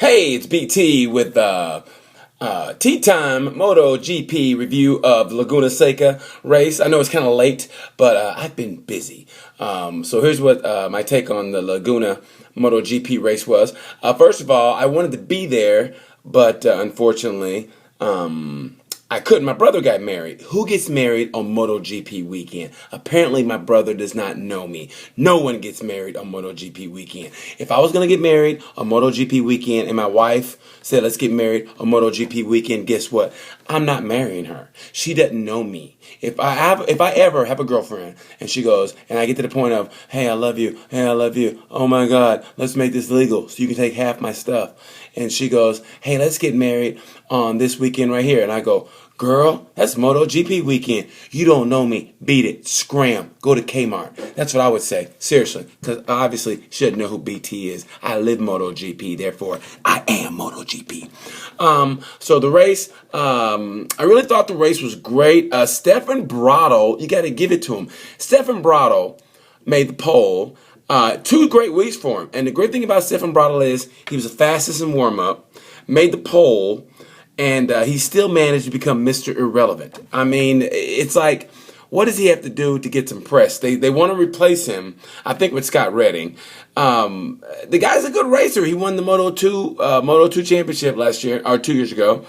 Hey, it's BT with Tea Time MotoGP review of the Laguna Seca race. I know it's kind of late, but I've been busy. So here's what my take on the Laguna MotoGP race was. First of all, I wanted to be there, but unfortunately, I couldn't. My brother got married. Who gets married on MotoGP weekend? Apparently, my brother does not know me. No one gets married on MotoGP weekend. If I was going to get married on MotoGP weekend and my wife said, let's get married on MotoGP weekend, guess what? I'm not marrying her. She doesn't know me. If I ever have a girlfriend and she goes, and I get to the point of, hey, I love you. Hey, I love you. Oh my God, let's make this legal so you can take half my stuff. And she goes, hey, let's get married on this weekend right here. And I go, girl, that's MotoGP weekend. You don't know me. Beat it. Scram. Go to Kmart. That's what I would say. Seriously. Because obviously she doesn't know who BT is. I live MotoGP. Therefore, I am MotoGP. So the race, I really thought the race was great. Stefan Bradl, you got to give it to him. Stefan Bradl made the pole. 2 great weeks for him. And the great thing about Stefan Bradl is he was the fastest in warm-up, made the pole, and he still managed to become Mr. Irrelevant. I mean, it's like, what does he have to do to get some press? They want to replace him, I think, with Scott Redding. The guy's a good racer. He won the Moto2 championship last year, or 2 years ago.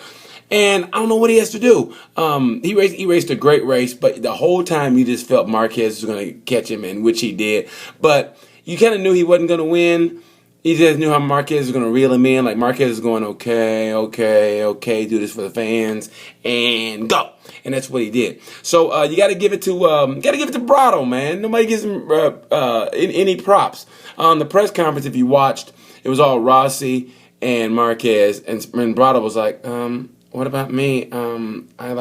And I don't know what he has to do. He raced a great race, but the whole time you just felt Marquez was going to catch him, and which he did. But you kind of knew he wasn't going to win. You just knew how Marquez was going to reel him in. Like, Marquez is going, okay, do this for the fans, and go. And that's what he did. So you got to give it to Bradl, man. Nobody gives him any props. On the press conference, if you watched, it was all Rossi and Marquez, and Bradl was like, what about me? I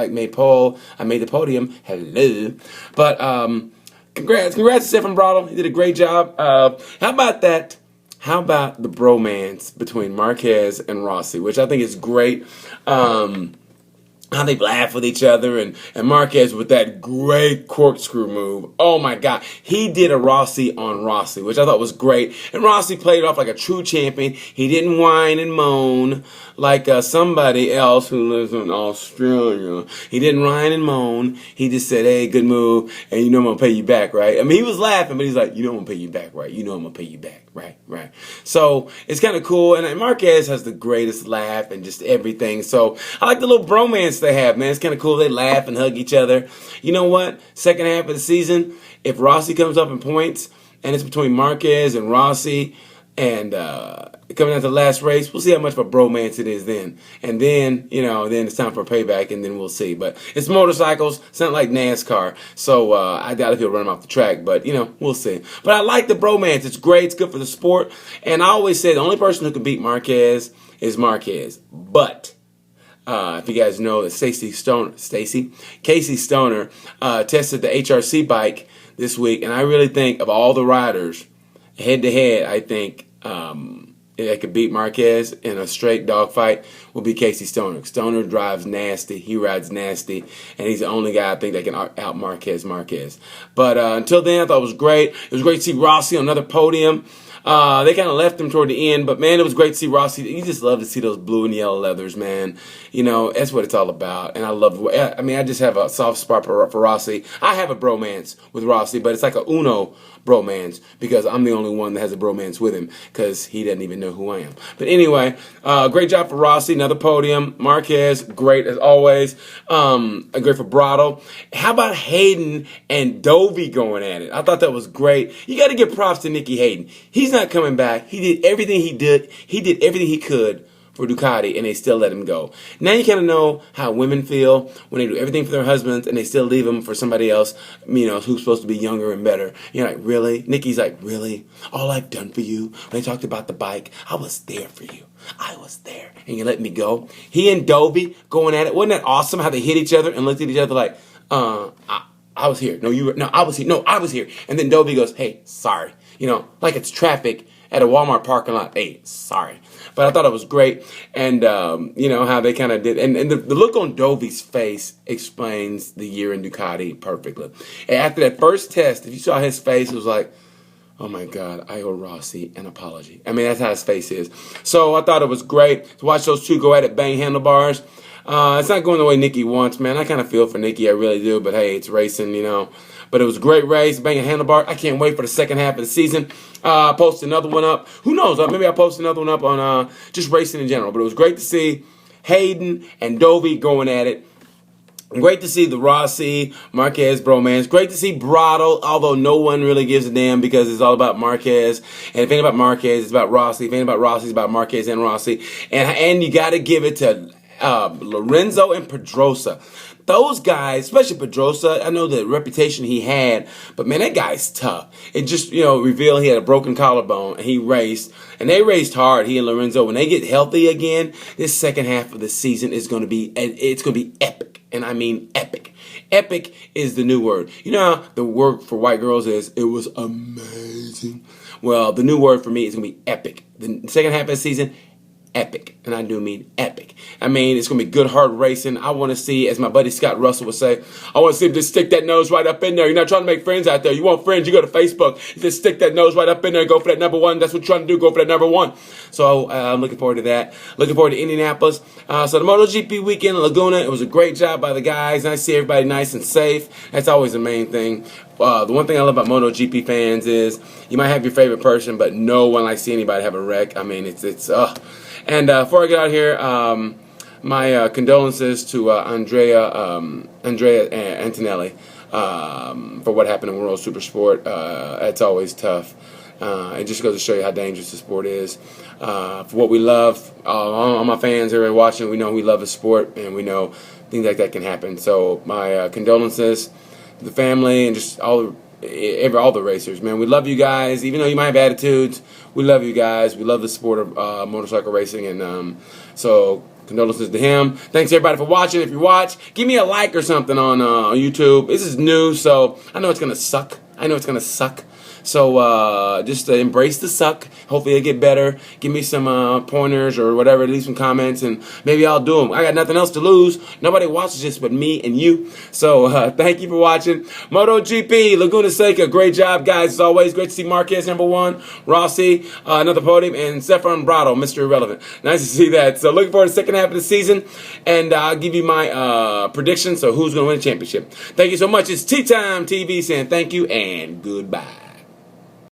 made pole. I made the podium. Hello. But congrats to Stefan Bradl. He did a great job. How about that? How about the bromance between Marquez and Rossi, which I think is great. How they laugh with each other, and Marquez with that great corkscrew move. Oh my God. He did a Rossi on Rossi, which I thought was great. And Rossi played it off like a true champion. He didn't whine and moan like somebody else who lives in Australia. He didn't whine and moan. He just said, hey, good move, and you know I'm going to pay you back, right? I mean, he was laughing, but he's like, you know I'm going to pay you back, right? You know I'm going to pay you back, right? So it's kind of cool, and Marquez has the greatest laugh and just everything. So I like the little bromance they have, man. It's kind of cool. They laugh and hug each other. You know what? Second half of the season, if Rossi comes up in points, and it's between Marquez and Rossi, and coming out the last race, we'll see how much of a bromance it is then. And then, then it's time for a payback, and then we'll see. But it's motorcycles. It's not like NASCAR. So I doubt if he'll run them off the track. But, we'll see. But I like the bromance. It's great. It's good for the sport. And I always say the only person who can beat Marquez is Marquez. But if you guys know that Casey Stoner tested the HRC bike this week. And I really think of all the riders, head-to-head, I think that could beat Marquez in a straight dogfight will be Casey Stoner. Stoner drives nasty. He rides nasty. And he's the only guy I think that can out Marquez. But until then, I thought it was great. It was great to see Rossi on another podium. They kind of left him toward the end, but man, it was great to see Rossi. You just love to see those blue and yellow leathers, man. That's what it's all about. And I just have a soft spot for Rossi. I have a bromance with Rossi, but it's like a Uno bromance because I'm the only one that has a bromance with him because he doesn't even know who I am. But anyway, great job for Rossi. Another podium. Marquez, great as always. Great for Bradl. How about Hayden and Dovey going at it? I thought that was great. You got to give props to Nicky Hayden. He's not coming back. He did everything he did. He did everything he could for Ducati, and they still let him go. Now you kind of know how women feel when they do everything for their husbands and they still leave them for somebody else, who's supposed to be younger and better. You're like, really? Nicky's like, really? All I've done for you, when they talked about the bike, I was there for you. I was there, and you let me go. He and Dovey going at it. Wasn't that awesome how they hit each other and looked at each other like, I was here. No, you were. No, I was here. No, I was here. And then Dovey goes, hey, sorry. Like it's traffic at a Walmart parking lot. Hey, sorry. But I thought it was great. And, how they kind of did. And the look on Dovey's face explains the year in Ducati perfectly. And after that first test, if you saw his face, it was like, Oh my God, I owe Rossi an apology. I mean, that's how his face is. So I thought it was great to watch those two go at it, bang handlebars. It's not going the way Nikki wants, man. I kind of feel for Nikki, I really do. But hey, it's racing, you know. But it was a great race, banging handlebar. I can't wait for the second half of the season. Post another one up. Who knows? Maybe I'll post another one up on just racing in general. But it was great to see Hayden and Dovey going at it. Great to see the Rossi Marquez bromance. Great to see Brado, although no one really gives a damn because it's all about Marquez. And if it ain't about Marquez, it's about Rossi. If it ain't about Rossi, it's about Marquez and Rossi. And you got to give it to Lorenzo and Pedrosa. Those guys, especially Pedrosa, I know the reputation he had, but man, that guy's tough. It just, revealed he had a broken collarbone and he raced. And they raced hard, he and Lorenzo. When they get healthy again, this second half of the season is going to be, it's going to be epic. And I mean epic. Epic is the new word. You know how the word for white girls is, it was amazing. Well, the new word for me is going to be epic. The second half of the season, epic. And I do mean epic. I mean, it's going to be good, hard racing. I want to see, as my buddy Scott Russell would say, I want to see him just stick that nose right up in there. You're not trying to make friends out there. You want friends, you go to Facebook. You just stick that nose right up in there and go for that number one. That's what you're trying to do, go for that number one. So I'm looking forward to that. Looking forward to Indianapolis. So the MotoGP weekend in Laguna, it was a great job by the guys. Nice to see everybody nice and safe. That's always the main thing. The one thing I love about MotoGP fans is you might have your favorite person, but no one likes to see anybody have a wreck. I mean, And before I get out here, my condolences to Andrea Antonelli for what happened in World Supersport. It's always tough. It just goes to show you how dangerous the sport is. For what we love, all my fans here watching, we know we love the sport, and we know things like that can happen. So my condolences to the family and just all the racers, man. We love you guys. Even though you might have attitudes, we love you guys. We love the sport of motorcycle racing. And so condolences to him. Thanks, everybody, for watching. If you watch, give me a like or something on YouTube. This is new, so I know it's going to suck. So just embrace the suck. Hopefully it'll get better. Give me some pointers or whatever. Leave some comments, and maybe I'll do them. I got nothing else to lose. Nobody watches this but me and you. So thank you for watching. MotoGP, Laguna Seca. Great job, guys. As always, great to see Marquez #1, Rossi, another podium, and Stefan Brado, Mr. Irrelevant. Nice to see that. So looking forward to the second half of the season, and I'll give you my predictions. So who's going to win the championship. Thank you so much. It's Tea Time TV saying thank you and goodbye.